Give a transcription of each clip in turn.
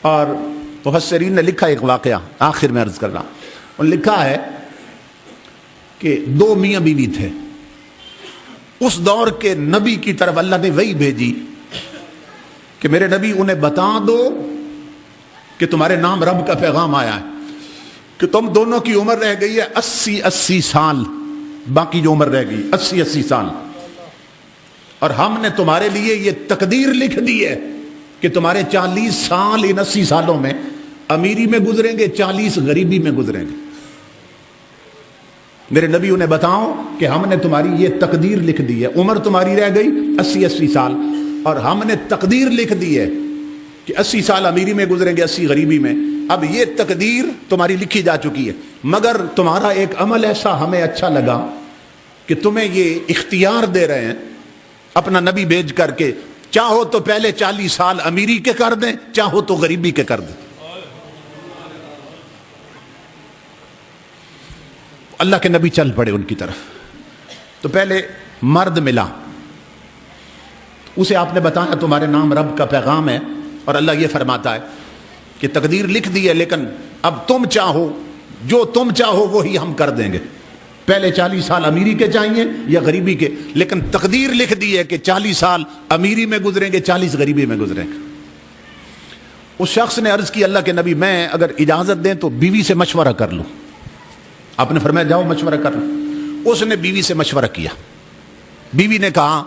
اور مفسرین نے لکھا ایک واقعہ، آخر میں عرض کر رہا ہوں، انہوں نے لکھا ہے کہ دو میاں بیوی تھے، اس دور کے نبی کی طرف اللہ نے وحی بھیجی کہ میرے نبی انہیں بتا دو کہ تمہارے نام رب کا پیغام آیا ہے کہ تم دونوں کی عمر رہ گئی ہے 80 سال، باقی جو عمر رہ گئی 80 سال، اور ہم نے تمہارے لیے یہ تقدیر لکھ دی ہے کہ تمہارے 40 سال ان 80 سالوں میں امیری میں گزریں گے، 40 غریبی میں گزریں گے۔ میرے نبی انہیں بتاؤ کہ ہم نے تمہاری یہ تقدیر لکھ دی ہے، عمر تمہاری رہ گئی 80 سال، اور ہم نے تقدیر لکھ دی ہے کہ 80 سال امیری میں گزریں گے، 80 غریبی میں۔ اب یہ تقدیر تمہاری لکھی جا چکی ہے، مگر تمہارا ایک عمل ایسا ہمیں اچھا لگا کہ تمہیں یہ اختیار دے رہے ہیں اپنا نبی بھیج کر کے، چاہو تو پہلے 40 سال امیری کے کر دیں، چاہو تو غریبی کے کر دیں۔ اللہ کے نبی چل پڑے ان کی طرف، تو پہلے مرد ملا، اسے آپ نے بتایا تمہارے نام رب کا پیغام ہے، اور اللہ یہ فرماتا ہے کہ تقدیر لکھ دی ہے، لیکن اب تم چاہو، جو تم چاہو وہی ہم کر دیں گے، پہلے 40 سال امیری کے چاہیے یا غریبی کے، لیکن تقدیر لکھ دی ہے کہ 40 سال امیری میں گزریں گے، 40 غریبی میں گزریں گے۔ اس شخص نے عرض کی اللہ کے نبی میں اگر اجازت دیں تو بیوی سے مشورہ کر لوں۔ آپ نے فرمایا جاؤ مشورہ کر لو۔ اس نے بیوی سے مشورہ کیا، بیوی نے کہا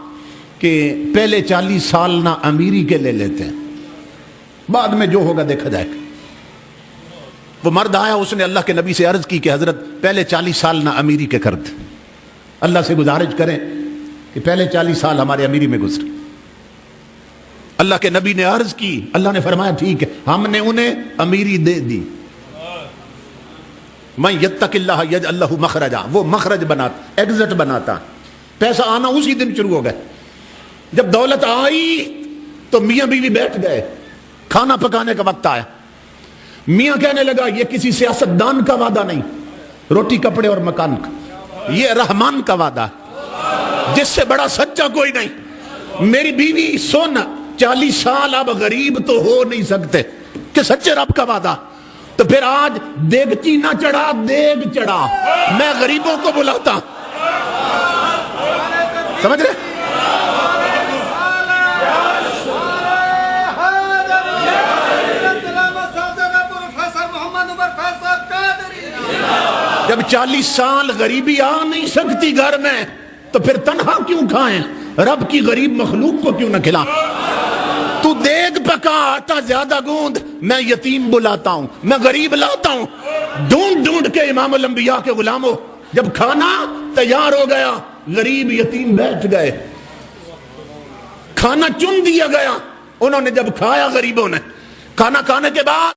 کہ پہلے 40 سال نہ امیری کے لے لیتے ہیں، بعد میں جو ہوگا دیکھا جائے گا۔ وہ مرد آیا، اس نے اللہ کے نبی سے عرض کی کہ حضرت پہلے 40 سال نہ امیری کے کر دیں، اللہ سے گزارش کریں کہ پہلے 40 سال ہمارے امیری میں گزرے۔ اللہ کے نبی نے عرض کی، اللہ نے فرمایا ٹھیک ہے، ہم نے انہیں امیری دے دی۔ من یتق اللہ یجعل لہ مخرجا، وہ مخرج بناتا، ایگزٹ بناتا، پیسہ آنا اسی دن شروع ہو گئے۔ جب دولت آئی تو میاں بیوی بیٹھ گئے، کھانا پکانے کا وقت آیا، میاں کہنے لگا یہ کسی سیاستدان کا وعدہ نہیں، روٹی کپڑے اور مکان کا، یہ رحمان کا وعدہ ہے جس سے بڑا سچا کوئی نہیں۔ میری بیوی سن، 40 سال اب غریب تو ہو نہیں سکتے کہ سچے رب کا وعدہ، تو پھر آج دیگچی نہ چڑھا، دیگ چڑھا، میں غریبوں کو بلاتا۔ سمجھ رہے؟ جب 40 سال غریبی آ نہیں سکتی گھر میں تو پھر تنہا کیوں کھائیں؟ رب کی غریب مخلوق کو کیوں نہ کھلائیں؟ تو دیگ پکا، آٹا زیادہ گوند، میں یتیم بلاتا ہوں، میں غریب لاتا ہوں، ڈھونڈ ڈھونڈ کے امام الانبیاء کے غلاموں، جب کھانا تیار ہو گیا غریب یتیم بیٹھ گئے، کھانا چن دیا گیا، انہوں نے جب کھایا غریبوں نے، کھانا کھانے کے بعد